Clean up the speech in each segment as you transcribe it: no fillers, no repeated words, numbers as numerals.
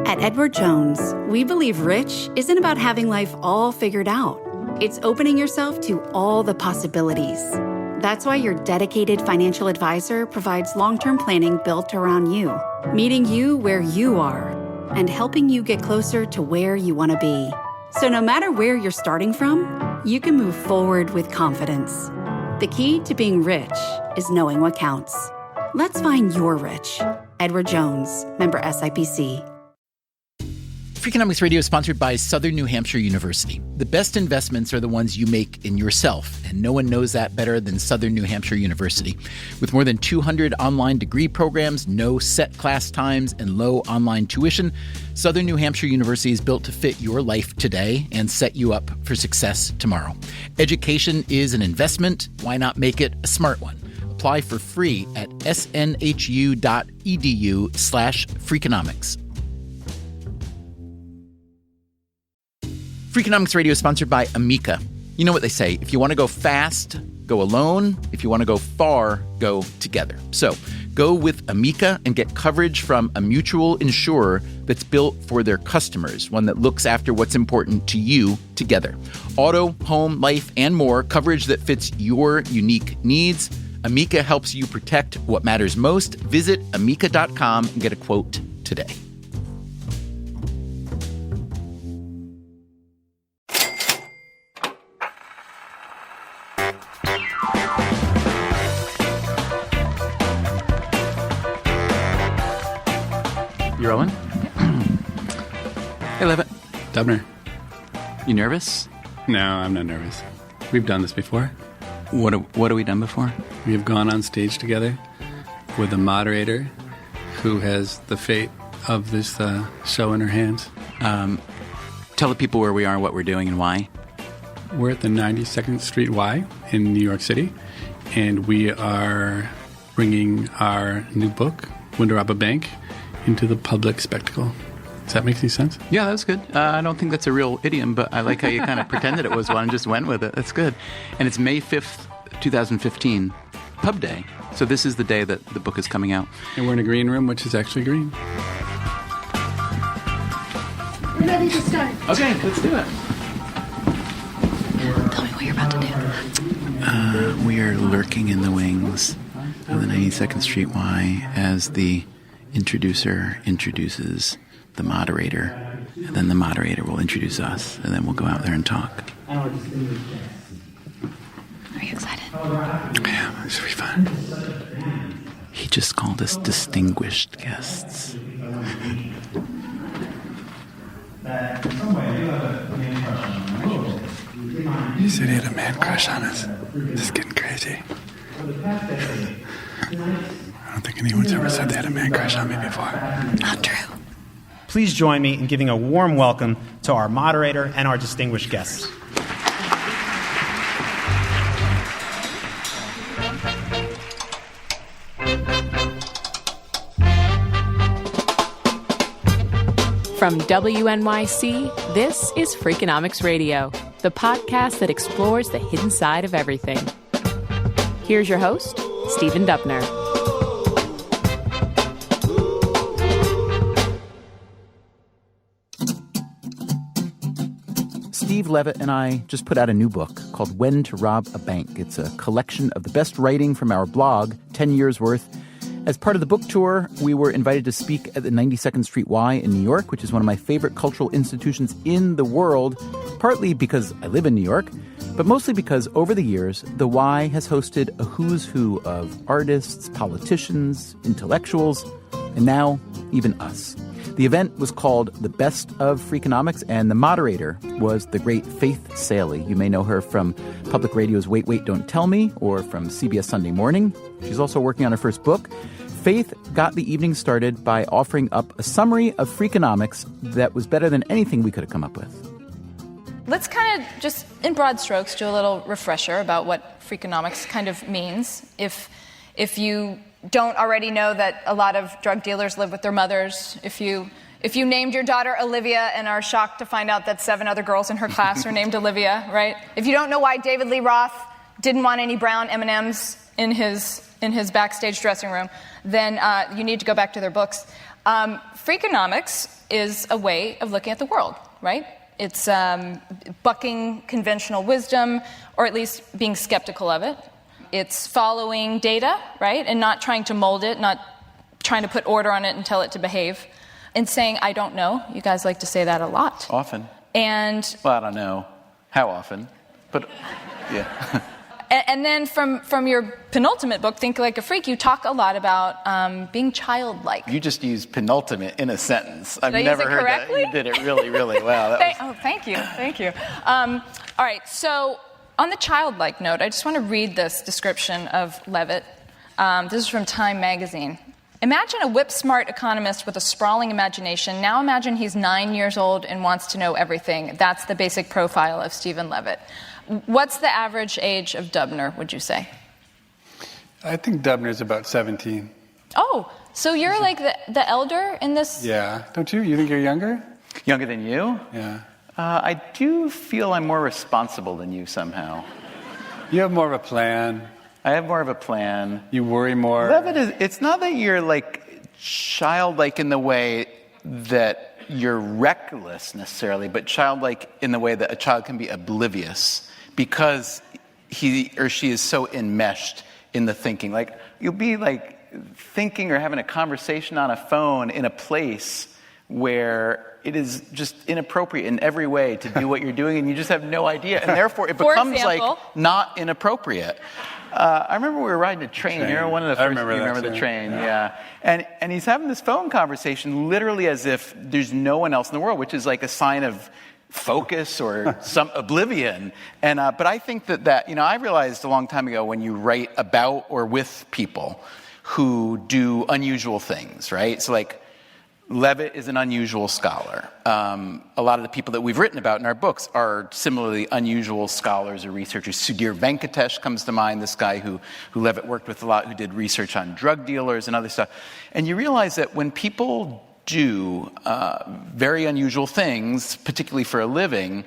At Edward Jones, we believe rich isn't about having life all figured out. It's opening yourself to all the possibilities. That's why your dedicated financial advisor provides long-term planning built around you, meeting you where you are, and helping you get closer to where you want to be. So no matter where you're starting from, you can move forward with confidence. The key to being rich is knowing what counts. Let's find your rich. Edward Jones, member SIPC. Freakonomics Radio is sponsored by Southern New Hampshire University. The best investments are the ones you make in yourself, and no one knows that better than Southern New Hampshire University. With more than 200 online degree programs, no set class times, and low online tuition, Southern New Hampshire University is built to fit your life today and set you up for success tomorrow. Education is an investment. Why not make it a smart one? Apply for free at snhu.edu/Freakonomics. Freakonomics Radio is sponsored by Amica. You know what they say, if you want to go fast, go alone. If you want to go far, go together. So go with Amica and get coverage from a mutual insurer that's built for their customers, one that looks after what's important to you together. Auto, home, life, and more, coverage that fits your unique needs. Amica helps you protect what matters most. Visit amica.com and get a quote today. You rolling? Hey, Levitt. Dubner. You nervous? No, I'm not nervous. We've done this before. What have we done before? We have gone on stage together with a moderator who has the fate of this show in her hands. Tell the people where we are, what we're doing, and why. We're at the 92nd Street Y in New York City, and we are bringing our new book, Window Robber Bank, into the public spectacle. Does that make any sense? Yeah, that was good. I don't think that's a real idiom, but I like how you kind of pretended it was one and just went with it. That's good. And it's May 5th, 2015, Pub Day. So this is the day that the book is coming out. And we're in a green room, which is actually green. We're ready to start. Okay, let's do it. Tell me what you're about to do. We are lurking in the wings of the 92nd Street Y as the introducer introduces the moderator, and then the moderator will introduce us, and then we'll go out there and talk. Are you excited? Yeah, this will be fun. He just called us distinguished guests. He said he had a man crush on us. This is getting crazy. I don't think anyone's ever said they had a man crush on me before. Not true. Please join me in giving a warm welcome to our moderator and our distinguished guests. From WNYC, this is Freakonomics Radio, the podcast that explores the hidden side of everything. Here's your host, Stephen Dubner. Steve Levitt and I just put out a new book called When to Rob a Bank. It's a collection of the best writing from our blog, 10 years worth. As part of the book tour, we were invited to speak at the 92nd Street Y in New York, which is one of my favorite cultural institutions in the world, partly because I live in New York, but mostly because over the years, the Y has hosted a who's who of artists, politicians, intellectuals, and now even us. The event was called The Best of Freakonomics, and the moderator was the great Faith Salie. You may know her from public radio's Wait, Wait, Don't Tell Me, or from CBS Sunday Morning. She's also working on her first book. Faith got the evening started by offering up a summary of Freakonomics that was better than anything we could have come up with. Let's kind of just, in broad strokes, do a little refresher about what Freakonomics kind of means. If you don't already know that a lot of drug dealers live with their mothers, if you named your daughter Olivia and are shocked to find out that 7 other girls in her class are named Olivia, right? If you don't know why David Lee Roth didn't want any brown M&Ms in his backstage dressing room, then you need to go back to their books. Freakonomics is a way of looking at the world, right? It's bucking conventional wisdom, or at least being skeptical of it. It's following data, right? And not trying to mold it, not trying to put order on it and tell it to behave. And saying, I don't know. You guys like to say that a lot. Often. And well, I don't know how often, but yeah. And then from your penultimate book, Think Like a Freak, you talk a lot about being childlike. You just used penultimate in a sentence. I've Did I never use it heard correctly? that. You did it really, really well. Thank you. All right, so on the childlike note, I just want to read this description of Levitt. This is from Time magazine. Imagine a whip-smart economist with a sprawling imagination. Now imagine he's 9 years old and wants to know everything. That's the basic profile of Stephen Levitt. What's the average age of Dubner, would you say? I think Dubner's about 17. Oh, so you're like the elder in this? Yeah. Don't you? You think you're younger? Younger than you? Yeah. I do feel I'm more responsible than you somehow. You have more of a plan. I have more of a plan. You worry more. Levitt it's not that you're like childlike in the way that you're reckless necessarily, but childlike in the way that a child can be oblivious because he or she is so enmeshed in the thinking. Like you'll be like thinking or having a conversation on a phone in a place where it is just inappropriate in every way to do what you're doing and you just have no idea. And therefore it becomes like not inappropriate. I remember we were riding a train. You know, one of the first. You remember the train, yeah. And he's having this phone conversation, literally as if there's no one else in the world, which is like a sign of focus or some oblivion. And but I think that I realized a long time ago when you write about or with people who do unusual things, right? So like Levitt is an unusual scholar. A lot of the people that we've written about in our books are similarly unusual scholars or researchers. Sudhir Venkatesh comes to mind, this guy who Levitt worked with a lot, who did research on drug dealers and other stuff. And you realize that when people do very unusual things, particularly for a living,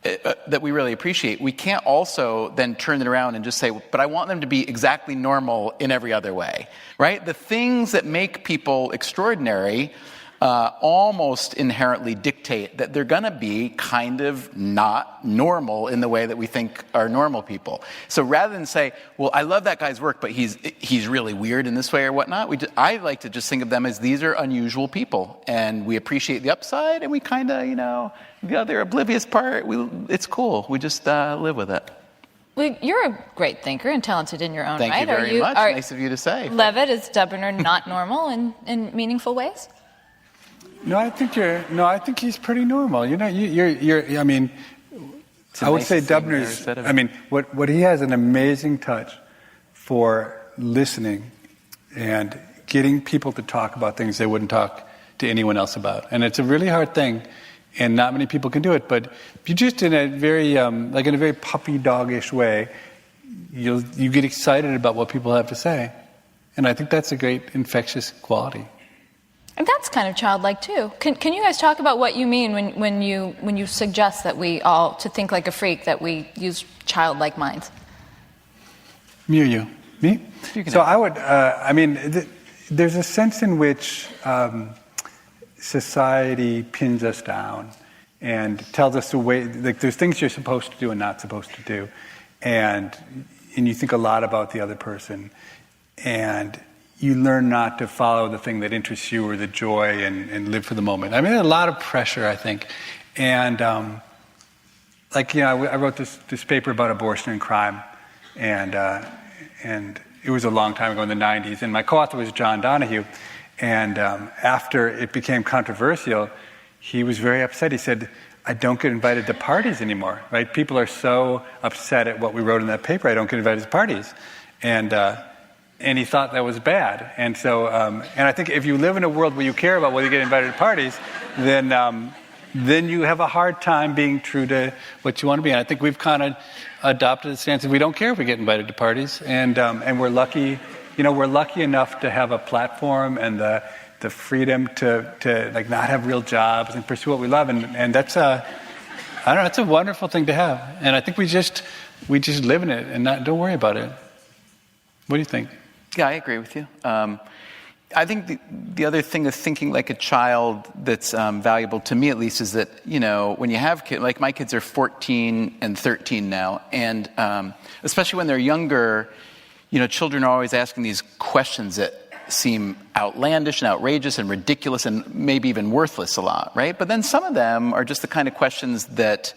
that we really appreciate, we can't also then turn it around and just say, but I want them to be exactly normal in every other way, right? The things that make people extraordinary almost inherently dictate that they're going to be kind of not normal in the way that we think are normal people. So rather than say, well, I love that guy's work, but he's really weird in this way or whatnot, I like to just think of them as these are unusual people, and we appreciate the upside, and we kind of, the other oblivious part, it's cool. We just live with it. Well, you're a great thinker and talented in your own right. Thank you very much. Nice of you to say. Levitt, is Dubner not normal in meaningful ways? No, I think he's pretty normal. I would say Dubner's, what he has an amazing touch for listening and getting people to talk about things they wouldn't talk to anyone else about. And it's a really hard thing, and not many people can do it, but you just in a very, in a very puppy dog-ish way, you get excited about what people have to say. And I think that's a great infectious quality. And that's kind of childlike too. Can you guys talk about what you mean when you suggest that we all, to think like a freak, that we use childlike minds? Me or you? Me? So I would, there's a sense in which society pins us down and tells us the way, like there's things you're supposed to do and not supposed to do. And you think a lot about the other person. And you learn not to follow the thing that interests you or the joy and live for the moment. I mean, there's a lot of pressure, I think. And, I wrote this paper about abortion and crime. And it was a long time ago in the 90s. And my co-author was John Donahue. And after it became controversial, he was very upset. He said, I don't get invited to parties anymore, right? People are so upset at what we wrote in that paper, I don't get invited to parties. And he thought that was bad. And so, and I think if you live in a world where you care about whether you get invited to parties, then you have a hard time being true to what you want to be. And I think we've kind of adopted the stance that we don't care if we get invited to parties. And we're lucky, we're lucky enough to have a platform and the freedom to like not have real jobs and pursue what we love. And that's that's a wonderful thing to have. And I think we just live in it and don't worry about it. What do you think? Yeah, I agree with you. I think the other thing of thinking like a child that's valuable to me, at least, is that, when you have kids, like my kids are 14 and 13 now, and especially when they're younger, children are always asking these questions that seem outlandish and outrageous and ridiculous and maybe even worthless a lot, right? But then some of them are just the kind of questions that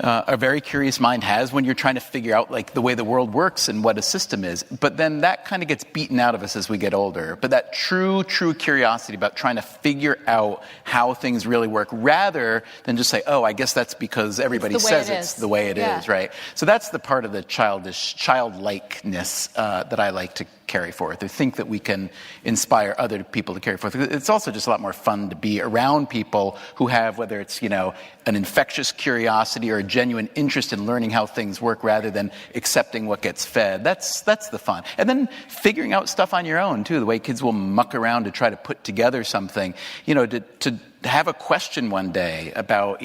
a very curious mind has when you're trying to figure out like the way the world works and what a system is. But then that kind of gets beaten out of us as we get older. But that true curiosity about trying to figure out how things really work, rather than just say, oh, I guess that's because everybody says it's the way it is, right? So that's the part of the childlikeness that I like to carry forth, or think that we can inspire other people to carry forth. It's also just a lot more fun to be around people who have, whether it's, an infectious curiosity or a genuine interest in learning how things work rather than accepting what gets fed. That's the fun. And then figuring out stuff on your own, too, the way kids will muck around to try to put together something, to have a question one day about,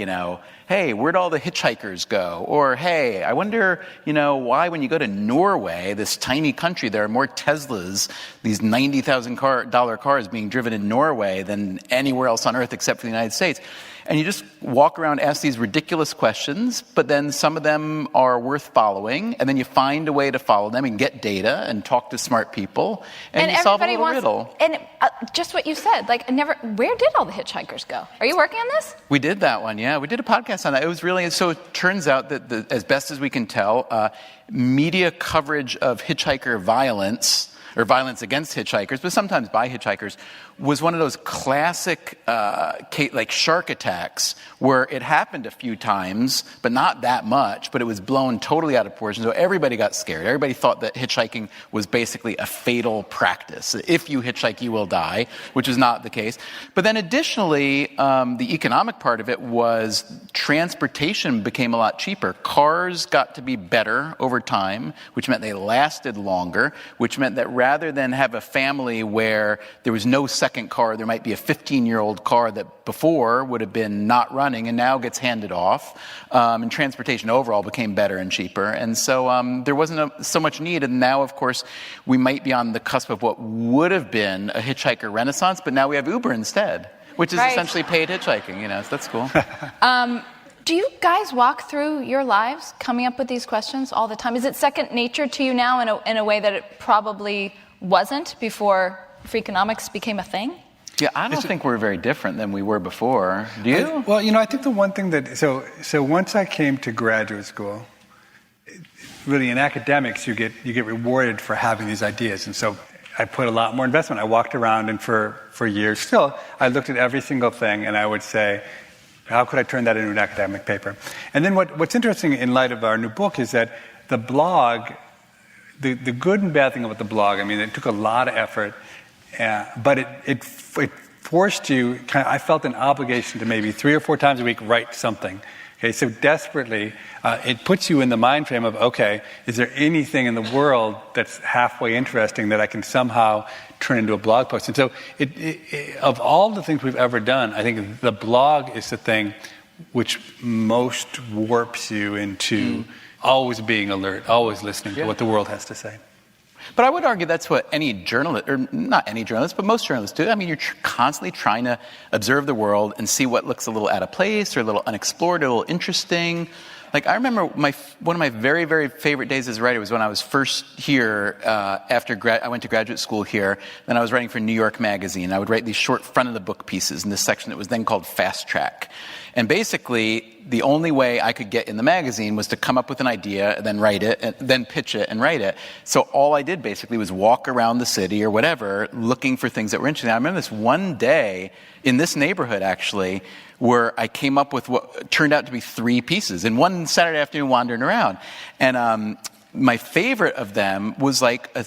hey, where'd all the hitchhikers go? Or, hey, I wonder, why when you go to Norway, this tiny country, there are more Teslas, these $90,000 cars being driven in Norway than anywhere else on Earth except for the United States. And you just walk around, ask these ridiculous questions, but then some of them are worth following, and then you find a way to follow them and get data and talk to smart people, and you solve a little riddle. And just what you said, where did all the hitchhikers go? Are you working on this? We did that one, yeah. We did a podcast on that. It was really, so it turns out that as best as we can tell, media coverage of hitchhiker violence, or violence against hitchhikers, but sometimes by hitchhikers, was one of those classic like shark attacks where it happened a few times, but not that much, but it was blown totally out of proportion. So everybody got scared. Everybody thought that hitchhiking was basically a fatal practice. If you hitchhike, you will die, which is not the case. But then additionally, the economic part of it was transportation became a lot cheaper. Cars got to be better over time, which meant they lasted longer, which meant that rather than have a family where there was no second car, there might be a 15-year-old car that before would have been not running and now gets handed off, and transportation overall became better and cheaper. And so there wasn't so much need. And now, of course, we might be on the cusp of what would have been a hitchhiker renaissance, but now we have Uber instead, which is essentially paid hitchhiking, so that's cool. Do you guys walk through your lives coming up with these questions all the time? Is it second nature to you now in a way that it probably wasn't before Freakonomics became a thing? Yeah, I don't think we're very different than we were before. Do you? I think the one thing that, so once I came to graduate school, really in academics, you get rewarded for having these ideas. And so I put a lot more investment. I walked around and for years still, I looked at every single thing and I would say, how could I turn that into an academic paper? And then what's interesting in light of our new book is that the blog, the good and bad thing about the blog, it took a lot of effort, but it forced you, I felt an obligation to maybe 3 or 4 times a week write something. Okay, so desperately, it puts you in the mind frame of, okay, is there anything in the world that's halfway interesting that I can somehow turn into a blog post? And so of all the things we've ever done, I think the blog is the thing which most warps you into always being alert, always listening to what the world has to say. But I would argue that's what any journalist, or not any journalist, but most journalists do. You're constantly trying to observe the world and see what looks a little out of place or a little unexplored, a little interesting. I remember one of my very, very favorite days as a writer was when I was first here after I went to graduate school here. Then I was writing for New York Magazine. I would write these short front-of-the-book pieces in this section that was then called Fast Track. And basically, the only way I could get in the magazine was to come up with an idea, and then write it, and then pitch it and write it. So all I did basically was walk around the city or whatever, looking for things that were interesting. I remember this one day in this neighborhood, actually, where I came up with what turned out to be 3 pieces in one Saturday afternoon wandering around. And my favorite of them was like a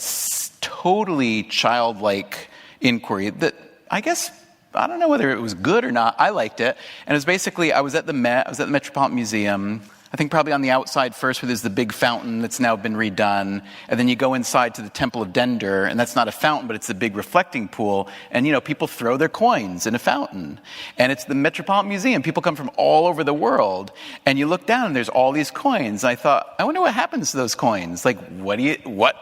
totally childlike inquiry that I guess, I don't know whether it was good or not. I liked it. And it was basically, I was at the Met, I was at the Metropolitan Museum. I think probably on the outside first, where there's the big fountain that's now been redone. And then you go inside to the Temple of Dender, and that's not a fountain, but it's a big reflecting pool. And, people throw their coins in a fountain. And it's the Metropolitan Museum. People come from all over the world. And you look down, and there's all these coins. And I thought, I wonder what happens to those coins. Like,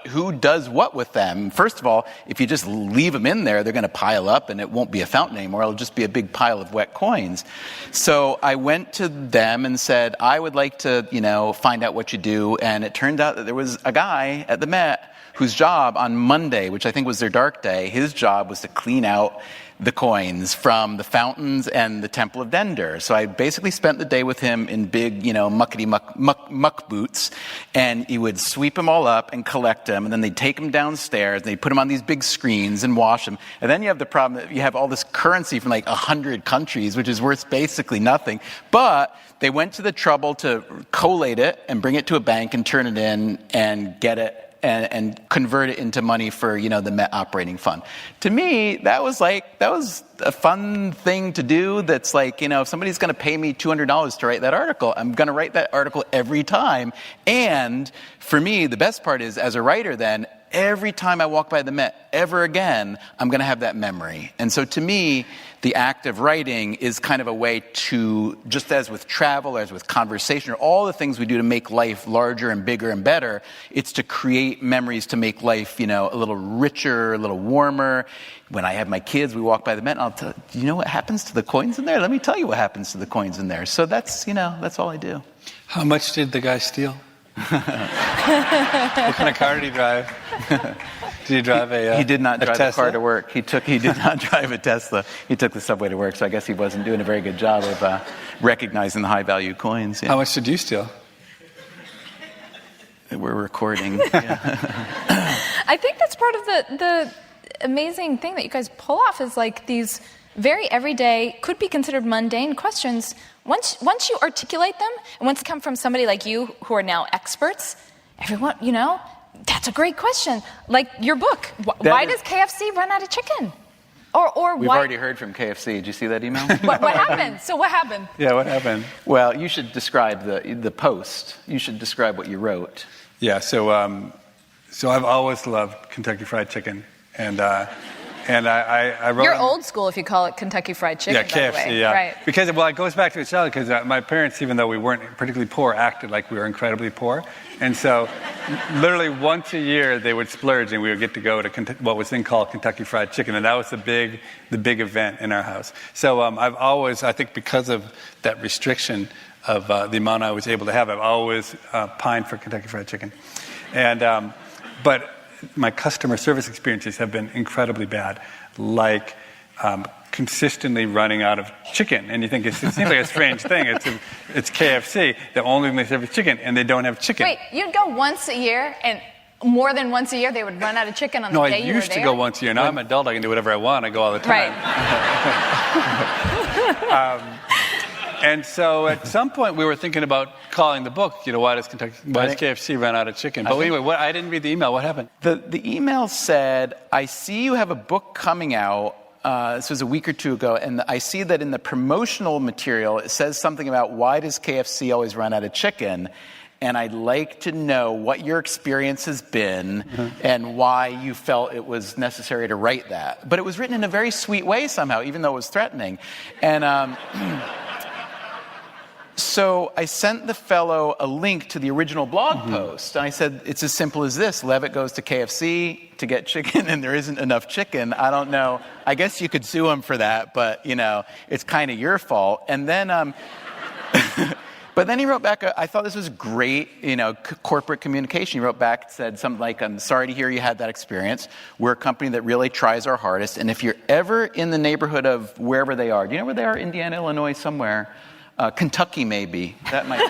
who does what with them? First of all, if you just leave them in there, they're going to pile up, and it won't be a fountain anymore. It'll just be a big pile of wet coins. So I went to them and said, I would like to, find out what you do. And it turned out that there was a guy at the Met whose job on Monday, which I think was their dark day, his job was to clean out the coins from the fountains and the Temple of Dender. So I basically spent the day with him in big, muck boots, and he would sweep them all up and collect them, and then they'd take them downstairs, and they'd put them on these big screens and wash them. And then you have the problem that you have all this currency from like 100 countries, which is worth basically nothing. But they went to the trouble to collate it and bring it to a bank and turn it in and get it and convert it into money for, the Met operating fund. To me, that was a fun thing to do. That's like, if somebody's going to pay me $200 to write that article, I'm going to write that article every time. And for me, the best part is, as a writer then, every time I walk by the Met ever again, I'm going to have that memory. And so to me, the act of writing is kind of a way to, just as with travel, as with conversation, or all the things we do to make life larger and bigger and better, it's to create memories to make life, a little richer, a little warmer. When I have my kids, we walk by the Met, and I'll tell, do you know what happens to the coins in there? Let me tell you what happens to the coins in there. So that's all I do. How much did the guy steal? What kind of car did he drive? Did he drive a He did not drive a car to work. He did not drive a Tesla. He took the subway to work, so I guess he wasn't doing a very good job of recognizing the high-value coins. Yeah. How much did you steal? We're recording. Yeah. I think that's part of the amazing thing that you guys pull off is like these very everyday, could be considered mundane questions. Once you articulate them, and once they come from somebody like you who are now experts, everyone, that's a great question. Like your book. Why does KFC run out of chicken? Or We've why? already heard from KFC. Did you see that email? What happened? So what happened? Yeah, what happened? Well, you should describe the post. You should describe what you wrote. Yeah, so I've always loved Kentucky Fried Chicken, and I wrote. You're old school if you call it Kentucky Fried Chicken. Yeah, by the KFC. way. Yeah, right. Because it goes back to the childhood. Because my parents, even though we weren't particularly poor, acted like we were incredibly poor, and so literally once a year they would splurge, and we would get to go to what was then called Kentucky Fried Chicken, and that was the big event in our house. So I've always, I think, because of that restriction of the amount I was able to have, I've always pined for Kentucky Fried Chicken, and but my customer service experiences have been incredibly bad, like consistently running out of chicken. And you think it seems like a strange thing. It's KFC. The only thing they serve is chicken, and they don't have chicken. Wait, you'd go once a year, and more than once a year they would run out of chicken on the day you were there? No, I used to go once a year. Now I'm an adult. I can do whatever I want. I go all the time. Right. And so at some point we were thinking about calling the book, why does KFC run out of chicken? But anyway, I didn't read the email. What happened? The email said, I see you have a book coming out. This was a week or two ago, and I see that in the promotional material it says something about why does KFC always run out of chicken? And I'd like to know what your experience has been and why you felt it was necessary to write that. But it was written in a very sweet way somehow, even though it was threatening. And so I sent the fellow a link to the original blog post. And I said, it's as simple as this. Levitt goes to KFC to get chicken, and there isn't enough chicken. I don't know. I guess you could sue him for that, but, it's kind of your fault. And then... But then he wrote back, I thought this was great, corporate communication. He wrote back, said something like, I'm sorry to hear you had that experience. We're a company that really tries our hardest. And if you're ever in the neighborhood of wherever they are, do you know where they are? Indiana, Illinois, somewhere. Kentucky, maybe. That might be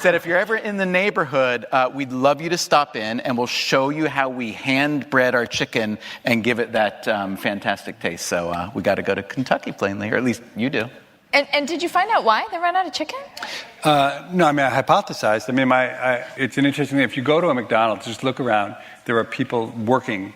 said, if you're ever in the neighborhood, we'd love you to stop in, and we'll show you how we hand-bread our chicken and give it that fantastic taste. So we got to go to Kentucky, plainly, or at least you do. And did you find out why they ran out of chicken? No, I hypothesized. It's an interesting thing. If you go to a McDonald's, just look around, there are people working.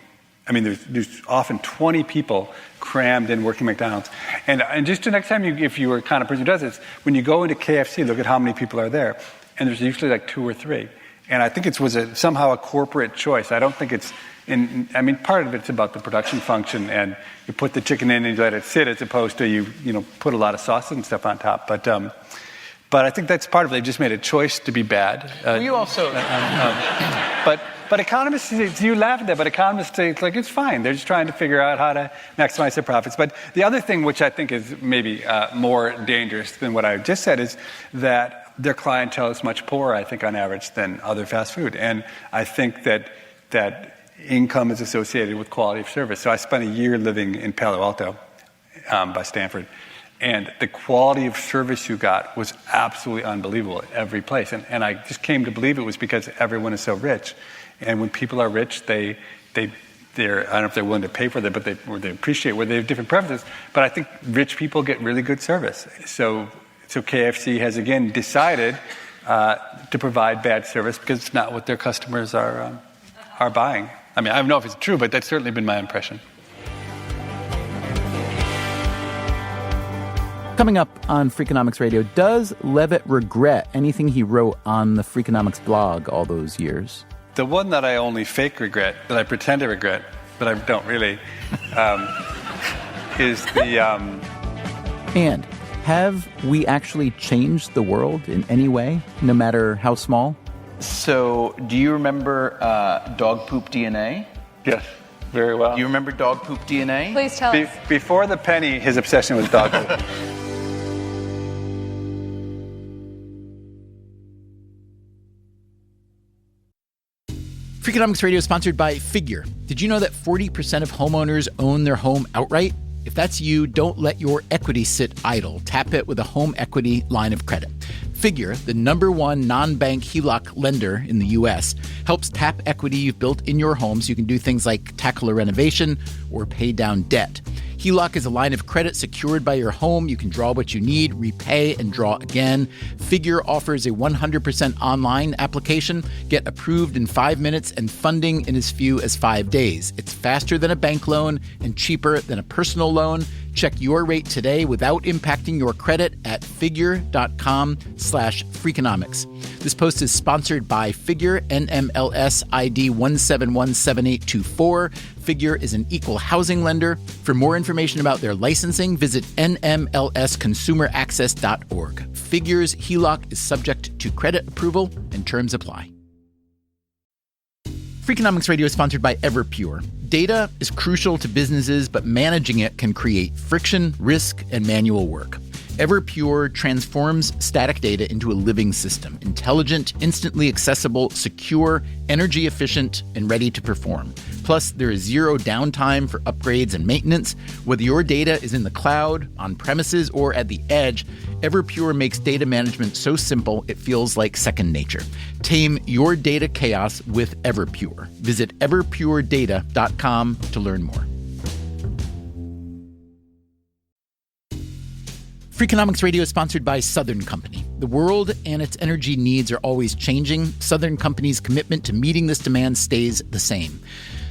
There's often 20 people crammed in working McDonald's. And just the next time, if you were the kind of person who does this, when you go into KFC, look at how many people are there. And there's usually like 2 or 3. And I think it was somehow a corporate choice. I don't think it's, part of it's about the production function, and you put the chicken in and you let it sit, as opposed to you put a lot of sauces and stuff on top. But I think that's part of it. They just made a choice to be bad. You also... But economists, you laugh at that, but economists say it's fine. They're just trying to figure out how to maximize their profits. But the other thing, which I think is maybe more dangerous than what I just said, is that their clientele is much poorer, I think, on average, than other fast food. And I think that income is associated with quality of service. So I spent a year living in Palo Alto by Stanford. And the quality of service you got was absolutely unbelievable at every place. And I just came to believe it was because everyone is so rich. And when people are rich, they're I don't know if they're willing to pay for it, but they appreciate where they have different preferences. But I think rich people get really good service. So KFC has again decided to provide bad service because it's not what their customers are buying. I don't know if it's true, but that's certainly been my impression. Coming up on Freakonomics Radio, does Levitt regret anything he wrote on the Freakonomics blog all those years? The one that I only fake regret, that I pretend to regret, but I don't really, is the... And have we actually changed the world in any way, no matter how small? So, do you remember dog poop DNA? Yes, very well. Do you remember dog poop DNA? Please tell us. Before the penny, his obsession was dog poop. Freakonomics Radio is sponsored by Figure. Did you know that 40% of homeowners own their home outright? If that's you, don't let your equity sit idle. Tap it with a home equity line of credit. Figure, the #1 non-bank HELOC lender in the U.S., helps tap equity you've built in your home so you can do things like tackle a renovation or pay down debt. HELOC is a line of credit secured by your home. You can draw what you need, repay, and draw again. Figure offers a 100% online application. Get approved in 5 minutes and funding in as few as 5 days. It's faster than a bank loan and cheaper than a personal loan. Check your rate today without impacting your credit at figure.com/Freakonomics. This post is sponsored by Figure, NMLS ID 1717824. Figure is an equal housing lender. For more information about their licensing, visit nmlsconsumeraccess.org. Figure's HELOC is subject to credit approval and terms apply. Freakonomics Radio is sponsored by Everpure. Data is crucial to businesses, but managing it can create friction, risk, and manual work. Everpure transforms static data into a living system, intelligent, instantly accessible, secure, energy efficient, and ready to perform. Plus, there is zero downtime for upgrades and maintenance. Whether your data is in the cloud, on premises, or at the edge, Everpure makes data management so simple it feels like second nature. Tame your data chaos with Everpure. Visit everpuredata.com to learn more. Freakonomics Radio is sponsored by Southern Company. The world and its energy needs are always changing. Southern Company's commitment to meeting this demand stays the same.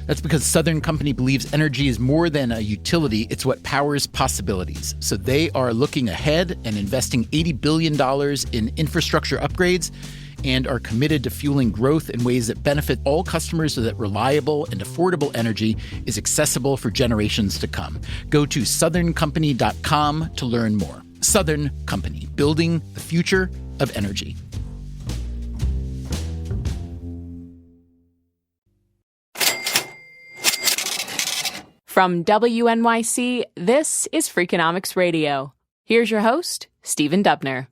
That's because Southern Company believes energy is more than a utility, it's what powers possibilities. So they are looking ahead and investing $80 billion in infrastructure upgrades and are committed to fueling growth in ways that benefit all customers so that reliable and affordable energy is accessible for generations to come. Go to southerncompany.com to learn more. Southern Company, building the future of energy. From WNYC, this is Freakonomics Radio. Here's your host, Stephen Dubner.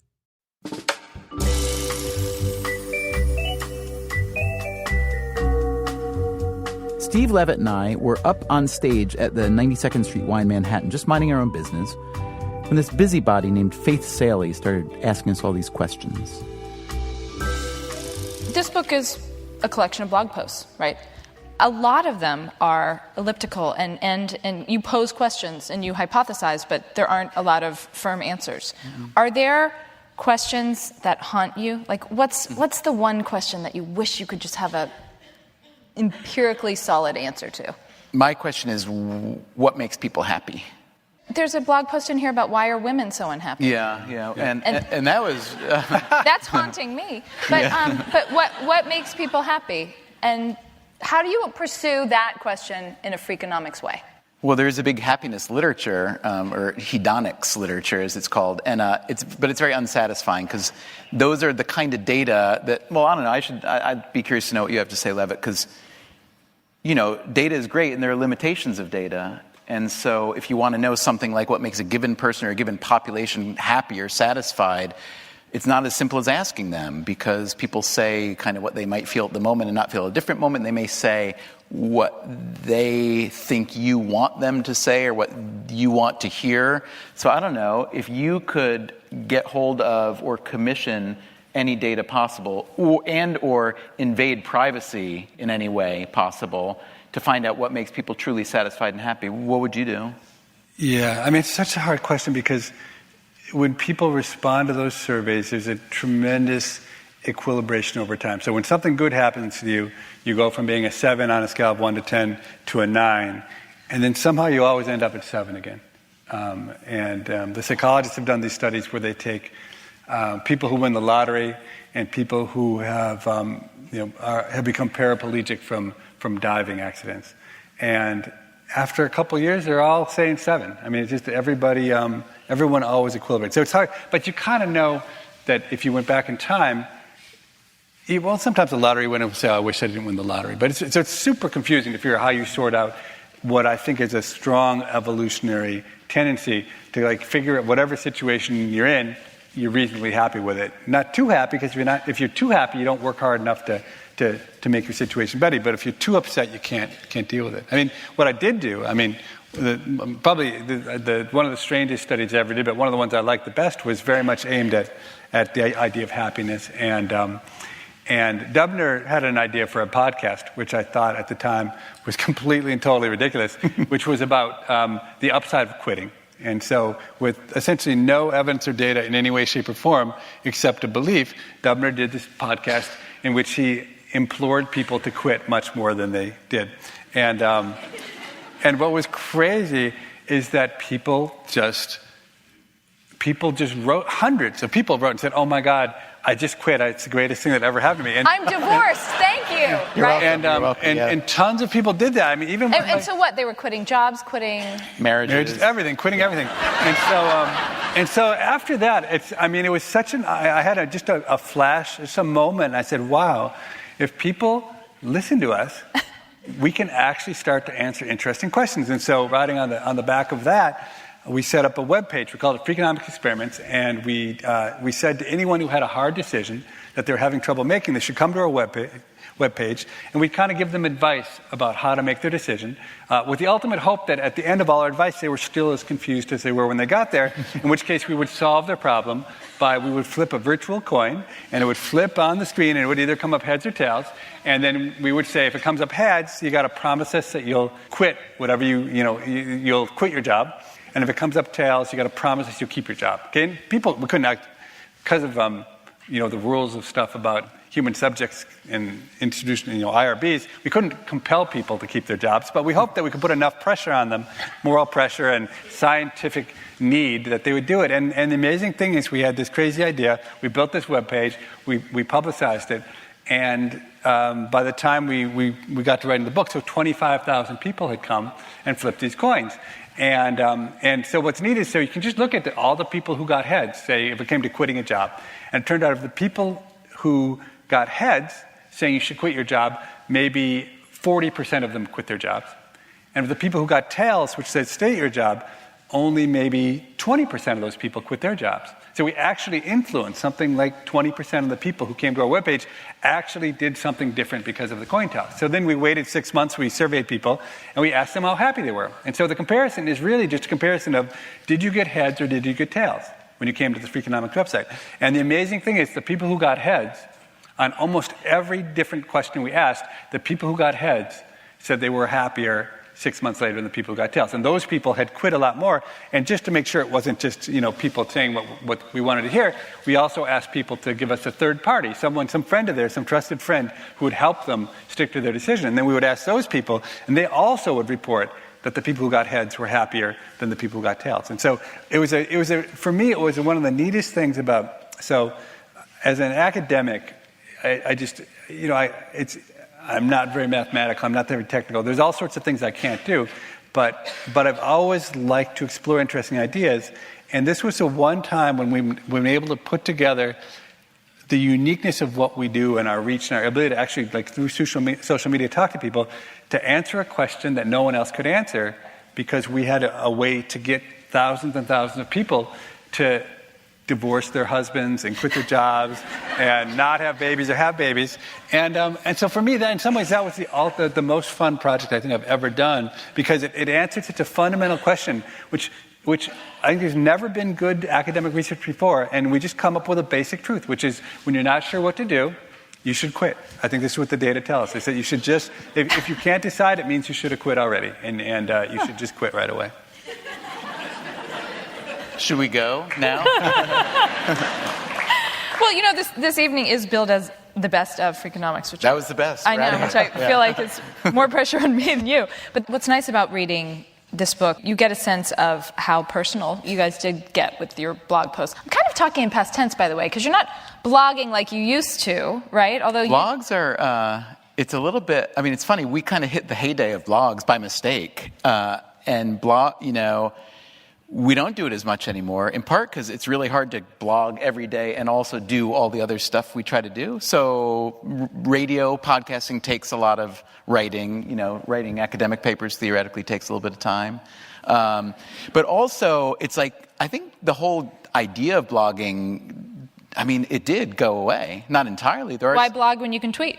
Steve Levitt and I were up on stage at the 92nd Street Y in Manhattan, just minding our own business, when this busybody named Faith Saley started asking us all these questions. This book is a collection of blog posts, right? A lot of them are elliptical and you pose questions and you hypothesize, but there aren't a lot of firm answers. Mm-hmm. Are there questions that haunt you? Like, what's the one question that you wish you could just have a empirically solid answer to? My question is, what makes people happy? There's a blog post in here about why are women so unhappy. Yeah. And that was... That's haunting me. But but what makes people happy? And how do you pursue that question in a Freakonomics way? Well, there's a big happiness literature, or hedonics literature, as it's called, and it's very unsatisfying because those are the kind of data that. Well, I don't know. I'd be curious to know what you have to say, Levitt, because data is great, and there are limitations of data, and so if you want to know something like what makes a given person or a given population happy or satisfied, it's not as simple as asking them, because people say kind of what they might feel at the moment and not feel at a different moment. They may say what they think you want them to say or what you want to hear. So I don't know, if you could get hold of or commission any data possible or invade privacy in any way possible to find out what makes people truly satisfied and happy, what would you do? Yeah, I mean, it's such a hard question because when people respond to those surveys, there's a tremendous equilibration over time. So when something good happens to you, you go from being a 7 on a scale of 1 to 10 to a 9, and then somehow you always end up at 7 again. The psychologists have done these studies where they take people who win the lottery and people who have become paraplegic from diving accidents, and after a couple of years, they're all saying 7. I mean, it's just everyone always equilibrates. So it's hard, but you kind of know that if you went back in time, sometimes the lottery winner would say, I wish I didn't win the lottery. But it's super confusing to figure out how you sort out what I think is a strong evolutionary tendency to figure out whatever situation you're in, you're reasonably happy with it. Not too happy, because if you're too happy, you don't work hard enough to make your situation better. But if you're too upset, you can't deal with it. I mean, what I did do, probably one of the strangest studies I ever did, but one of the ones I liked the best was very much aimed at the idea of happiness. And Dubner had an idea for a podcast, which I thought at the time was completely and totally ridiculous, which was about the upside of quitting. And so with essentially no evidence or data in any way, shape, or form except a belief, Dubner did this podcast in which he implored people to quit much more than they did. And what was crazy is that people just wrote, hundreds of people wrote and said, oh my God, I just quit. It's the greatest thing that ever happened to me. And I'm divorced. Thank you. You're right? welcome. And tons of people did that. I mean, even and so what? They were quitting jobs, quitting marriages, everything, quitting everything. And so after that, it was such I had just a flash, just a moment. And I said, wow, if people listen to us, we can actually start to answer interesting questions. And so riding on the back of that, we set up a web page. We called it Freakonomics Experiments, and we said to anyone who had a hard decision that they were having trouble making, they should come to our web page, and we'd kind of give them advice about how to make their decision, with the ultimate hope that at the end of all our advice, they were still as confused as they were when they got there, in which case we would solve their problem we would flip a virtual coin, and it would flip on the screen, and it would either come up heads or tails, and then we would say, if it comes up heads, you got to promise us that you'll quit whatever you'll quit your job. And if it comes up tails, you got to promise us you'll keep your job. Okay? And we couldn't act because of the rules of stuff about human subjects and institution, IRBs. We couldn't compel people to keep their jobs, but we hoped that we could put enough pressure on them, moral pressure and scientific need, that they would do it. And the amazing thing is, we had this crazy idea. We built this webpage. We publicized it, and by the time we got to writing the book, so 25,000 people had come and flipped these coins. And so what's neat is, so you can just look at all the people who got heads, say, if it came to quitting a job. And it turned out of the people who got heads saying you should quit your job, maybe 40% of them quit their jobs. And of the people who got tails, which said stay at your job, only maybe 20% of those people quit their jobs. So we actually influenced something like 20% of the people who came to our webpage actually did something different because of the coin toss. So then we waited 6 months, we surveyed people, and we asked them how happy they were. And so the comparison is really just a comparison of, did you get heads or did you get tails when you came to the Freakonomics website? And the amazing thing is, the people who got heads, on almost every different question we asked, the people who got heads said they were happier 6 months later than the people who got tails. And those people had quit a lot more. And just to make sure it wasn't just, people saying what we wanted to hear, we also asked people to give us a third party, some friend of theirs, some trusted friend who would help them stick to their decision. And then we would ask those people, and they also would report that the people who got heads were happier than the people who got tails. And so for me, it was one of the neatest things about, so as an academic, I'm not very mathematical, I'm not very technical. There's all sorts of things I can't do, but I've always liked to explore interesting ideas. And this was the one time when we were able to put together the uniqueness of what we do and our reach and our ability to actually, like through social media, talk to people, to answer a question that no one else could answer, because we had a way to get thousands and thousands of people to divorce their husbands and quit their jobs and not have babies or have babies. And so for me, that in some ways, that was the most fun project I think I've ever done, because it answered such a fundamental question, which I think there's never been good academic research before. And we just come up with a basic truth, which is when you're not sure what to do, you should quit. I think this is what the data tell us. They said you should just, if you can't decide, it means you should have quit already. And you should just quit right away. Should we go now? Well, this evening is billed as the best of Freakonomics, which that was the best. I know, right? which I feel like is more pressure on me than you. But what's nice about reading this book, you get a sense of how personal you guys did get with your blog posts. I'm kind of talking in past tense, by the way, because you're not blogging like you used to, right? Although blogs are, it's a little bit, I mean, it's funny, we kind of hit the heyday of blogs by mistake. And we don't do it as much anymore, in part because it's really hard to blog every day and also do all the other stuff we try to do. So radio, podcasting takes a lot of writing. Writing academic papers theoretically takes a little bit of time. But also, it's like, I think the whole idea of blogging, I mean, it did go away. Not entirely. Why blog when you can tweet?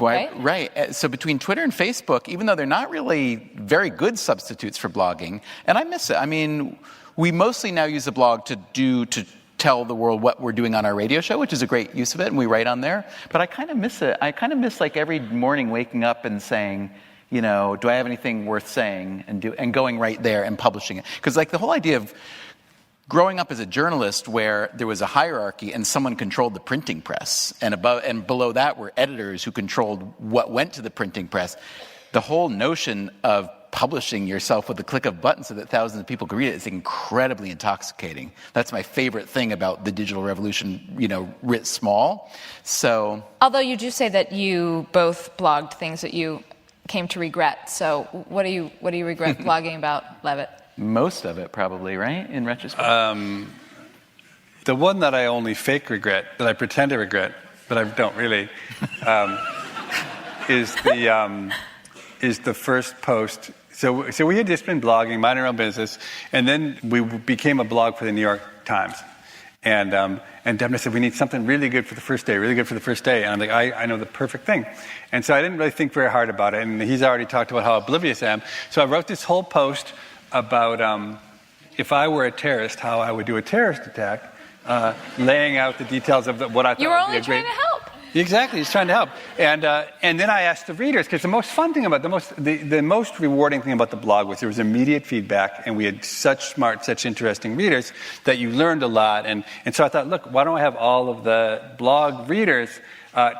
Right. So between Twitter and Facebook, even though they're not really very good substitutes for blogging, and I miss it. I mean, we mostly now use a blog to tell the world what we're doing on our radio show, which is a great use of it, and we write on there. But I kind of miss it. I kind of miss like every morning waking up and saying, do I have anything worth saying, and going right there and publishing it. Because like the whole idea of growing up as a journalist where there was a hierarchy and someone controlled the printing press, and above and below that were editors who controlled what went to the printing press, the whole notion of publishing yourself with a click of a button so that thousands of people could read it is incredibly intoxicating. That's my favorite thing about the digital revolution, writ small. So, although you do say that you both blogged things that you came to regret. So what do you regret blogging about, Levitt? Most of it, probably, right? In retrospect. The one that I only fake regret, that I pretend to regret, but I don't really, is the first post. So we had just been blogging, minding our own business, and then we became a blog for the New York Times. And Dubner said, we need something really good for the first day, really good for the first day. And I'm like, I know the perfect thing. And so I didn't really think very hard about it. And he's already talked about how oblivious I am. So I wrote this whole post about if I were a terrorist, how I would do a terrorist attack, laying out the details of what I thought you were would be only trying to help. Exactly, he's trying to help. And then I asked the readers, because the most fun thing about, the most rewarding thing about the blog was there was immediate feedback, and we had such smart, such interesting readers that you learned a lot. And so I thought, look, why don't I have all of the blog readers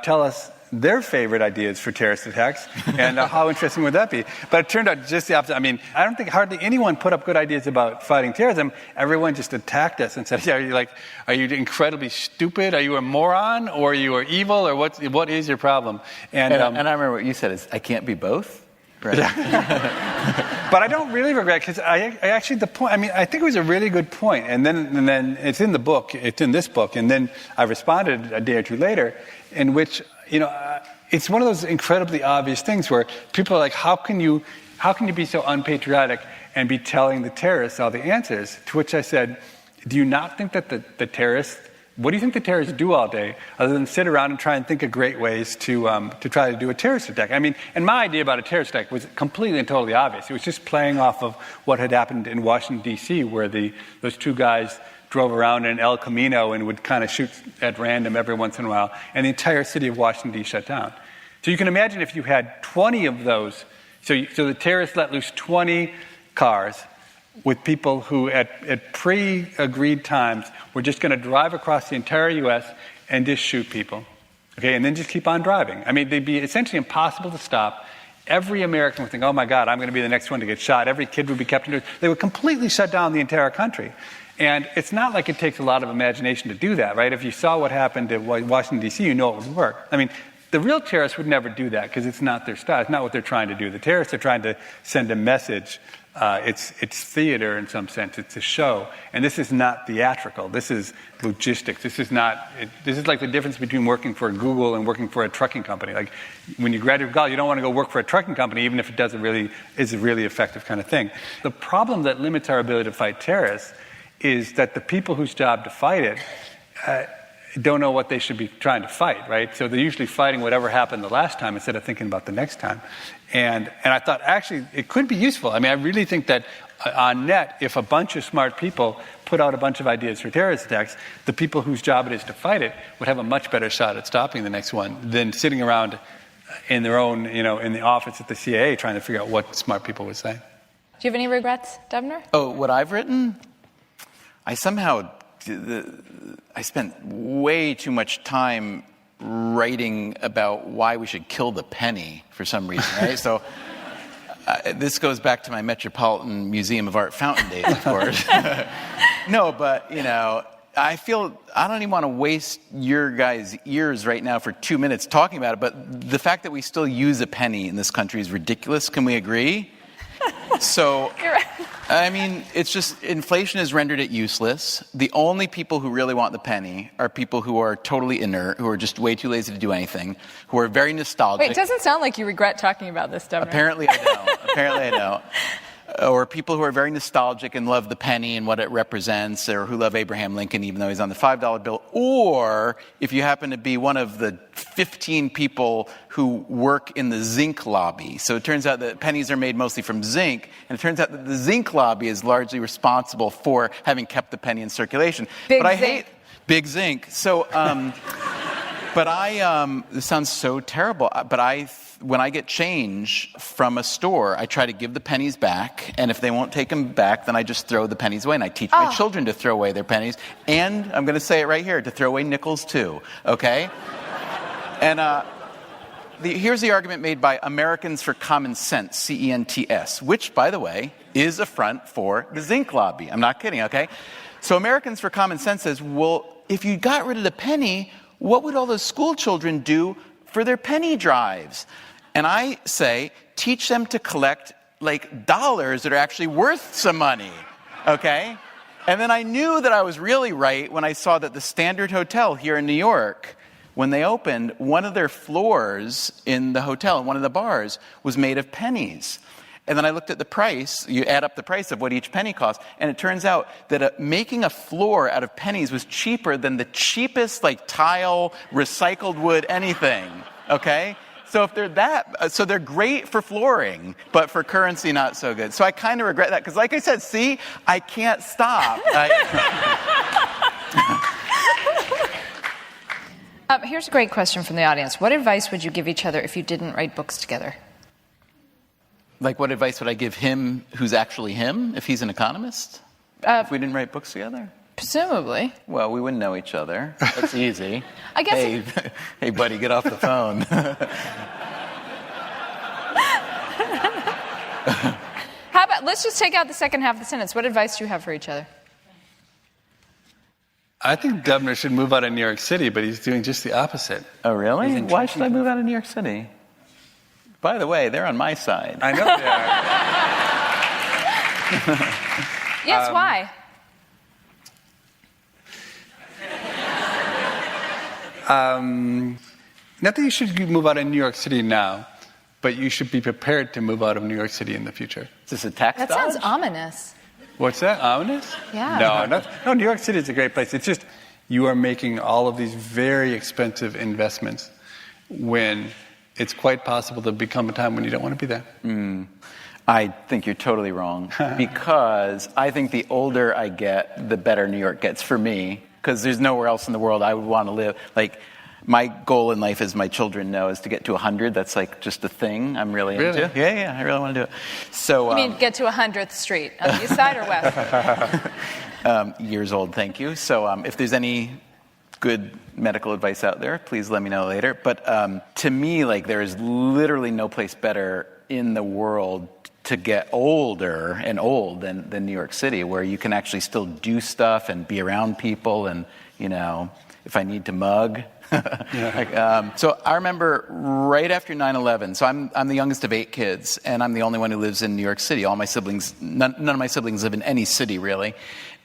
tell us their favorite ideas for terrorist attacks, and how interesting would that be? But it turned out just the opposite. I mean, I don't think hardly anyone put up good ideas about fighting terrorism. Everyone just attacked us and said, are you incredibly stupid? Are you a moron? Or you are evil? Or what is your problem? And I remember what you said is, I can't be both? Right. But I don't really regret, because I actually, the point, I mean, I think it was a really good point. And then it's in the book, it's in this book, and then I responded a day or two later, in which, it's one of those incredibly obvious things where people are like, how can you be so unpatriotic and be telling the terrorists all the answers? To which I said, do you not think that the terrorists, what do you think the terrorists do all day other than sit around and try and think of great ways to try to do a terrorist attack? I mean, and my idea about a terrorist attack was completely and totally obvious. It was just playing off of what had happened in Washington, D.C., where those two guys drove around in El Camino and would kind of shoot at random every once in a while, and the entire city of Washington, D.C. shut down. So you can imagine if you had 20 of those, so the terrorists let loose 20 cars with people who at pre-agreed times were just going to drive across the entire U.S. and just shoot people, okay, and then just keep on driving. I mean, they'd be essentially impossible to stop, every American would think, oh my God, I'm going to be the next one to get shot. Every kid would be kept indoors. They would completely shut down the entire country. And it's not like it takes a lot of imagination to do that, right? If you saw what happened at Washington, D.C., you know it would work. I mean, the real terrorists would never do that because it's not their style. It's not what they're trying to do. The terrorists are trying to send a message. It's theater in some sense. It's a show. And this is not theatrical. This is logistics. This is like the difference between working for Google and working for a trucking company. Like when you graduate from college, you don't want to go work for a trucking company even if it is a really effective kind of thing. The problem that limits our ability to fight terrorists is that the people whose job to fight it don't know what they should be trying to fight, right? So they're usually fighting whatever happened the last time instead of thinking about the next time. And I thought, actually, it could be useful. I mean, I really think that on net, if a bunch of smart people put out a bunch of ideas for terrorist attacks, the people whose job it is to fight it would have a much better shot at stopping the next one than sitting around in their own, in the office at the CIA trying to figure out what smart people would say. Do you have any regrets, Dubner? Oh, what I've written? I spent way too much time writing about why we should kill the penny for some reason, right? So this goes back to my Metropolitan Museum of Art fountain days, of course. No, but, I feel I don't even want to waste your guys' ears right now for 2 minutes talking about it, but the fact that we still use a penny in this country is ridiculous. Can we agree? So, You're right. I mean, it's just inflation has rendered it useless. The only people who really want the penny are people who are totally inert, who are just way too lazy to do anything, who are very nostalgic. Wait, it doesn't sound like you regret talking about this, Dubner. Apparently I don't. Or people who are very nostalgic and love the penny and what it represents, or who love Abraham Lincoln even though he's on the $5 bill. Or if you happen to be one of the 15 people who work in the zinc lobby. So it turns out that pennies are made mostly from zinc, and it turns out that the zinc lobby is largely responsible for having kept the penny in circulation. Big but I zinc. hate big zinc. So, this sounds so terrible, but when I get change from a store, I try to give the pennies back, and if they won't take them back, then I just throw the pennies away, and I teach my children to throw away their pennies, and I'm going to say it right here, to throw away nickels too, okay? And here's the argument made by Americans for Common Sense, CENTS, which, by the way, is a front for the zinc lobby. I'm not kidding, okay? So Americans for Common Sense says, well, if you got rid of the penny, what would all those school children do for their penny drives? And I say, teach them to collect, dollars that are actually worth some money, okay? And then I knew that I was really right when I saw that the Standard Hotel here in New York, when they opened, one of their floors in the hotel, one of the bars, was made of pennies. And then I looked at the price. You add up the price of what each penny cost, and it turns out that making a floor out of pennies was cheaper than the cheapest, tile, recycled wood, anything, okay? So if they're so they're great for flooring, but for currency, not so good. So I kind of regret that, because like I said, see, I can't stop. Here's a great question from the audience. What advice would you give each other if you didn't write books together? What advice would I give him who's actually him, if he's an economist? If we didn't write books together? Presumably. Well, we wouldn't know each other. That's easy. I guess. Hey, buddy, get off the phone. How about, let's just take out the second half of the sentence. What advice do you have for each other? I think Dubner should move out of New York City, but he's doing just the opposite. Oh, really? Why should I move out of New York City? By the way, they're on my side. I know they are. Yes, why? Not that you should move out of New York City now, but you should be prepared to move out of New York City in the future. Is this a tax That dodge? sounds ominous. What's that? Ominous? Yeah. No, New York City is a great place. It's just you are making all of these very expensive investments when it's quite possible to become a time when you don't want to be there. I think you're totally wrong, because I think the older I get, the better New York gets for me, because there's nowhere else in the world I would want to live. My goal in life, as my children know, is to get to 100. That's just a thing I'm really into. Yeah, I really want to do it. So, You mean get to 100th Street, on the east side or west? Years old, thank you. So if there's any good medical advice out there, please let me know later. But to me, there is literally no place better in the world to get older and old than New York City, where you can actually still do stuff and be around people and, if I need to mug. So I remember right after 9/11, so I'm the youngest of 8 kids, and I'm the only one who lives in New York City. All my siblings, none of my siblings live in any city, really.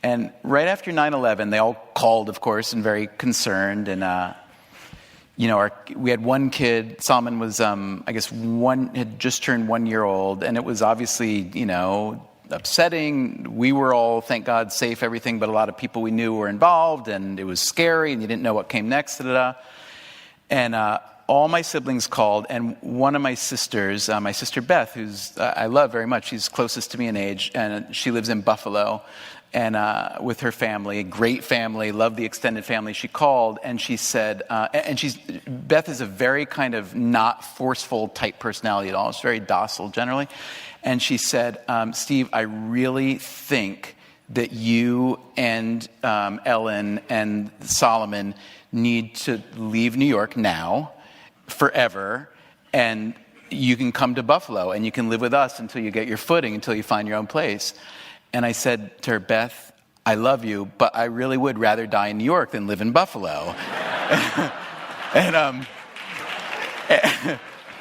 And right after 9/11, they all called, of course, and very concerned, and we had one kid, Solomon was, had just turned 1 year old, and it was obviously, upsetting. We were all, thank God, safe, everything, but a lot of people we knew were involved, and it was scary, and you didn't know what came next, And all my siblings called, and one of my sisters, my sister Beth, who's I love very much, she's closest to me in age, and she lives in Buffalo, and with her family, a great family, love the extended family. She called and she said, Beth is a very kind of not forceful type personality at all. She's very docile generally. And she said, Steve, I really think that you and Ellen and Solomon need to leave New York now, forever, and you can come to Buffalo and you can live with us until you get your footing, until you find your own place. And I said to her, Beth, I love you, but I really would rather die in New York than live in Buffalo.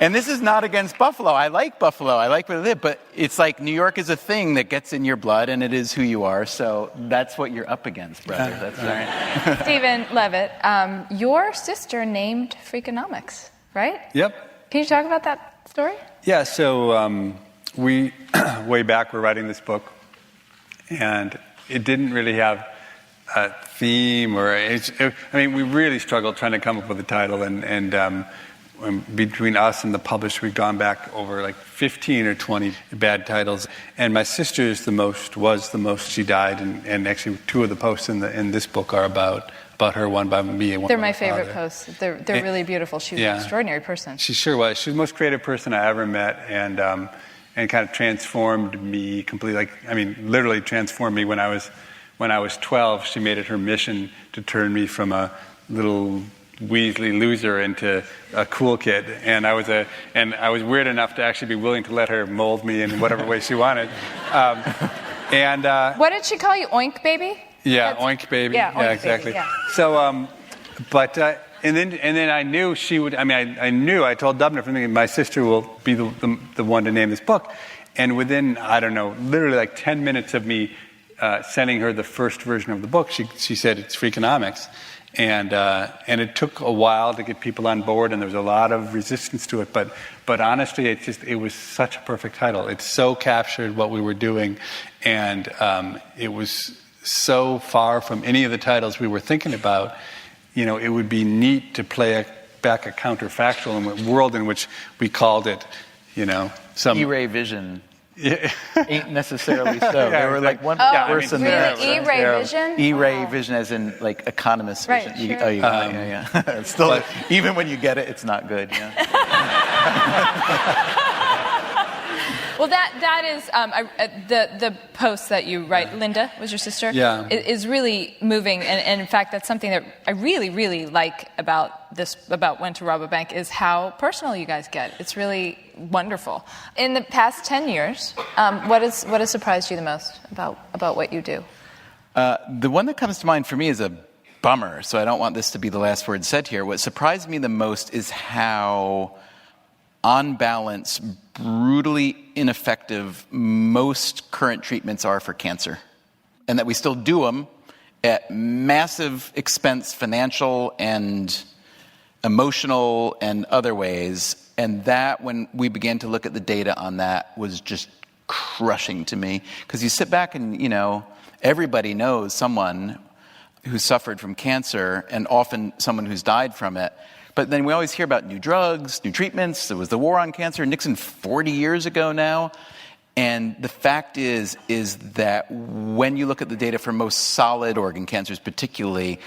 And this is not against Buffalo. I like Buffalo. I like where I live. But it's like New York is a thing that gets in your blood, and it is who you are. So that's what you're up against, brother. That's right. Stephen Levitt, your sister named Freakonomics, right? Yep. Can you talk about that story? Yeah, so we, way back, were writing this book, and it didn't really have a theme we really struggled trying to come up with a title, and between us and the publisher, we've gone back over like 15 or 20 bad titles, and my sister's was the most. She died, and actually 2 of the posts in this book are about her, one by me and one They're by my favorite father. posts. They're really beautiful. She's an extraordinary person. She sure was. She was the most creative person I ever met, and kind of transformed me completely. Literally transformed me when I was 12. She made it her mission to turn me from a little Weasley loser into a cool kid, and I was weird enough to actually be willing to let her mold me in whatever way she wanted. What did she call you? Oink baby? Yeah, oink baby. Yeah, oink exactly. baby, yeah. So, and then I knew she would. I told Dubner from the beginning, my sister will be the one to name this book, and within literally like 10 minutes of me sending her the first version of the book, she said it's Freakonomics. And it took a while to get people on board, and there was a lot of resistance to it. But honestly, it was such a perfect title. It so captured what we were doing, and it was so far from any of the titles we were thinking about. It would be neat to play back a counterfactual in a world in which we called it, some E-ray vision. Ain't necessarily so. There were like one person there. E-ray vision? E-ray vision as in like economist vision. Right, sure. Yeah. It's still, even when you get it, it's not good. Yeah. Well, that is the post that you write. Linda was your sister. Yeah, is really moving, and in fact, that's something that I really, really like about this, about When to Rob a Bank, is how personal you guys get. It's really wonderful. In the past 10 years, what has surprised you the most about what you do? The one that comes to mind for me is a bummer. So I don't want this to be the last word said here. What surprised me the most is how, on balance, brutally ineffective most current treatments are for cancer, and that we still do them at massive expense, financial and emotional and other ways. And that, when we began to look at the data on that, was just crushing to me, because you sit back and everybody knows someone who suffered from cancer, and often someone who's died from it. But then we always hear about new drugs, new treatments. There was the war on cancer, Nixon 40 years ago now. And the fact is that when you look at the data for most solid organ cancers particularly,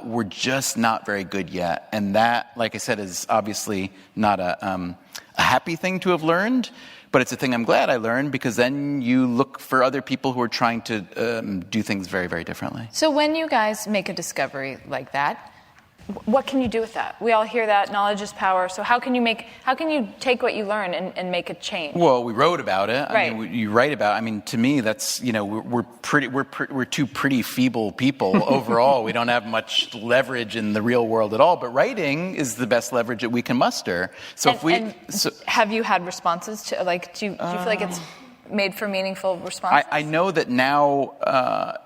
we're just not very good yet. And that, like I said, is obviously not a happy thing to have learned, but it's a thing I'm glad I learned, because then you look for other people who are trying to do things very, very differently. So when you guys make a discovery like that, what can you do with that? We all hear that knowledge is power. So how can you take what you learn and make a change? Well, we wrote about it. Right. I mean, you write about. I mean, to me, that's we're two pretty feeble people overall. We don't have much leverage in the real world at all. But writing is the best leverage that we can muster. So have you had responses to do you feel like it's made for meaningful responses? I know that now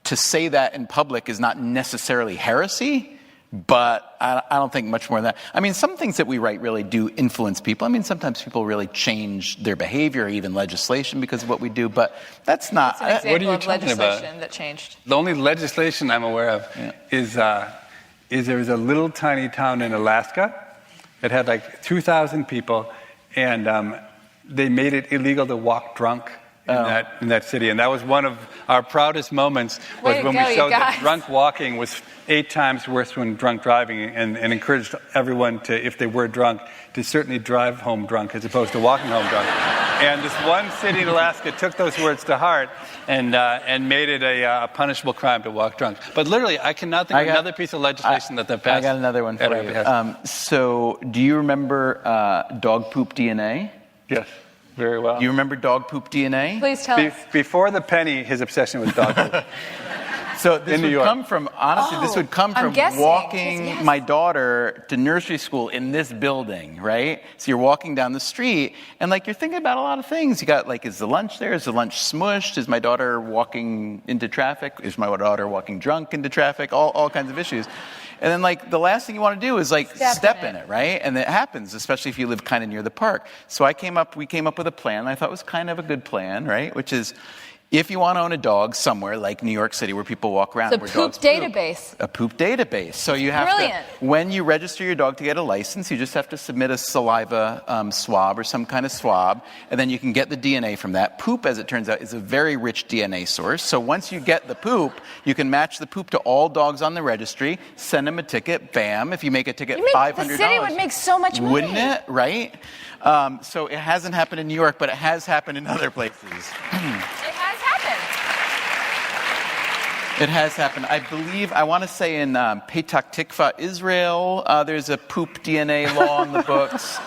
to say that in public is not necessarily heresy. But I don't think much more than that. I mean, some things that we write really do influence people. I mean, sometimes people really change their behavior, even legislation, because of what we do. But that's not. That's an example what are you of talking legislation about? that changed. The only legislation I'm aware of is there was a little tiny town in Alaska that had like 2,000 people, and they made it illegal to walk drunk in that city. And that was one of our proudest moments, was when we showed that drunk walking was 8 times worse than drunk driving, and encouraged everyone to, if they were drunk, to certainly drive home drunk as opposed to walking home drunk. And this one city in Alaska took those words to heart and made it a punishable crime to walk drunk. But literally, I cannot think of another piece of legislation that passed. I got another one for you. So, do you remember dog poop DNA? Yes, very well. Do you remember dog poop DNA? Please tell us. Before the penny, his obsession was dog poop. So this would come from, honestly, this would come from walking my daughter to nursery school in this building, right? So you're walking down the street, and you're thinking about a lot of things. You got is the lunch there? Is the lunch smushed? Is my daughter walking into traffic? Is my daughter walking drunk into traffic? All kinds of issues. And then the last thing you want to do is step in it, right? And it happens, especially if you live kind of near the park. So we came up with a plan that I thought was kind of a good plan, right? Which is, if you want to own a dog somewhere like New York City where people walk around where dogs poop. A poop database. So you have to, when you register your dog to get a license, you just have to submit a saliva swab or some kind of swab, and then you can get the DNA from that. Poop, as it turns out, is a very rich DNA source. So once you get the poop, you can match the poop to all dogs on the registry, send them a ticket, bam. If you make a ticket, $500. The city would make so much money. Wouldn't it? Right? So it hasn't happened in New York, but it has happened in other places. It has happened. I believe, I want to say in Petah Tikva, Israel, there's a poop DNA law in the books.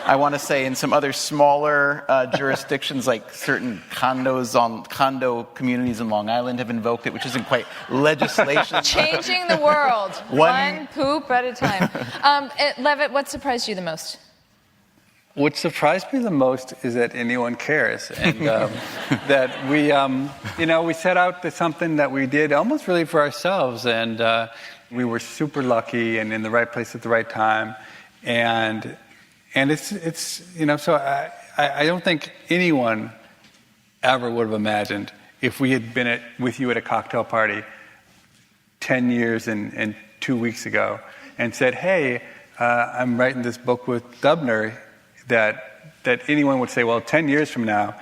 I want to say in some other smaller jurisdictions, like certain condo communities in Long Island have invoked it, which isn't quite legislation. Changing the world, one poop at a time. Levitt, what surprised you the most? What surprised me the most is that anyone cares, and that we set out to something that we did almost really for ourselves, and we were super lucky and in the right place at the right time, and it's so I don't think anyone ever would have imagined, if we had been with you at a cocktail party 10 years and 2 weeks ago and said, hey, I'm writing this book with Dubner, that anyone would say, well, 10 years from now,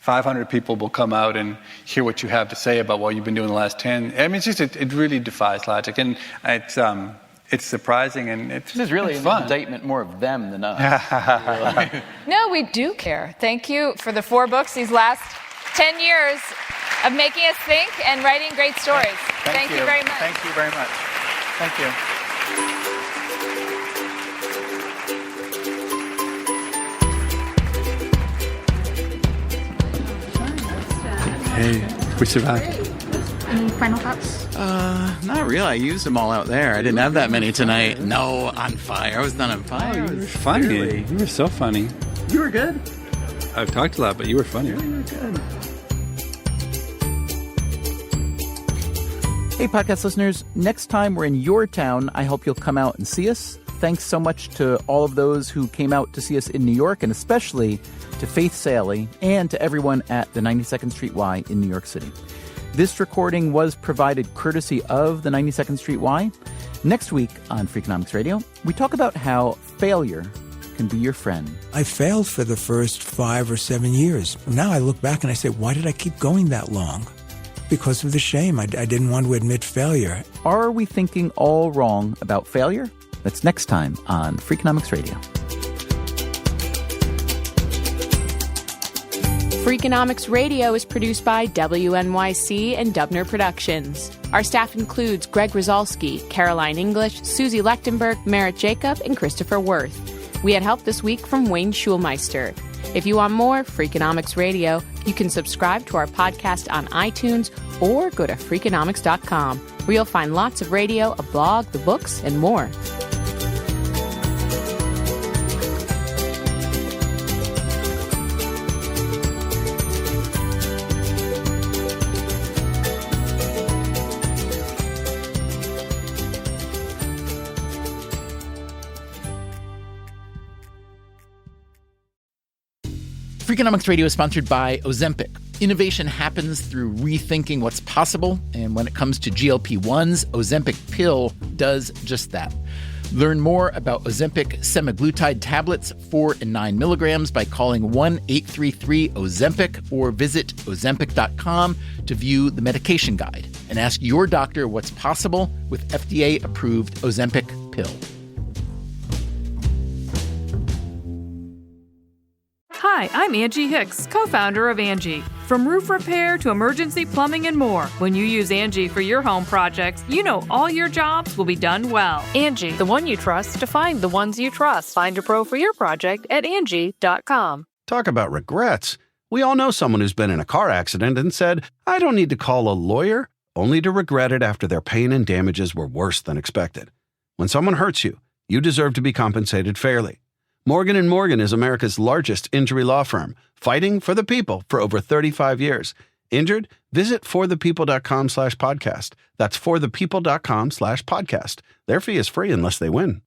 500 people will come out and hear what you have to say about what you've been doing the last 10. I mean, it really defies logic, and it's surprising, and it's really fun. An indictment more of them than us. No, we do care. Thank you for the 4 books these last 10 years of making us think and writing great stories. Thank you very much. Thank you very much. Thank you. Hey, we survived. Any final thoughts? Not really. I used them all out there. I didn't have that many tonight. No, on fire. I was not on fire. Oh, you were funny. Clearly. You were so funny. You were good. I've talked a lot, but you were funnier. You were good. Hey, podcast listeners. Next time we're in your town, I hope you'll come out and see us. Thanks so much to all of those who came out to see us in New York, and especially to Faith Saley and to everyone at the 92nd Street Y in New York City. This recording was provided courtesy of the 92nd Street Y. Next week on Freakonomics Radio, we talk about how failure can be your friend. I failed for the first 5 or 7 years. Now I look back and I say, why did I keep going that long? Because of the shame. I didn't want to admit failure. Are we thinking all wrong about failure? That's next time on Freakonomics Radio. Freakonomics Radio is produced by WNYC and Dubner Productions. Our staff includes Greg Rosalski, Caroline English, Susie Lechtenberg, Merritt Jacob, and Christopher Worth. We had help this week from Wayne Schulmeister. If you want more Freakonomics Radio, you can subscribe to our podcast on iTunes or go to Freakonomics.com, where you'll find lots of radio, a blog, the books, and more. Freakonomics Radio is sponsored by Ozempic. Innovation happens through rethinking what's possible, and when it comes to GLP-1s, Ozempic pill does just that. Learn more about Ozempic semaglutide tablets, 4 and 9 milligrams, by calling 1-833-OZEMPIC or visit Ozempic.com to view the medication guide and ask your doctor what's possible with FDA-approved Ozempic pill. Hi, I'm Angie Hicks, co-founder of Angie. From roof repair to emergency plumbing and more, when you use Angie for your home projects, you know all your jobs will be done well. Angie, the one you trust to find the ones you trust. Find a pro for your project at Angie.com. Talk about regrets. We all know someone who's been in a car accident and said, I don't need to call a lawyer, only to regret it after their pain and damages were worse than expected. When someone hurts you, you deserve to be compensated fairly. Morgan & Morgan is America's largest injury law firm, fighting for the people for over 35 years. Injured? Visit forthepeople.com/podcast. That's forthepeople.com/podcast. Their fee is free unless they win.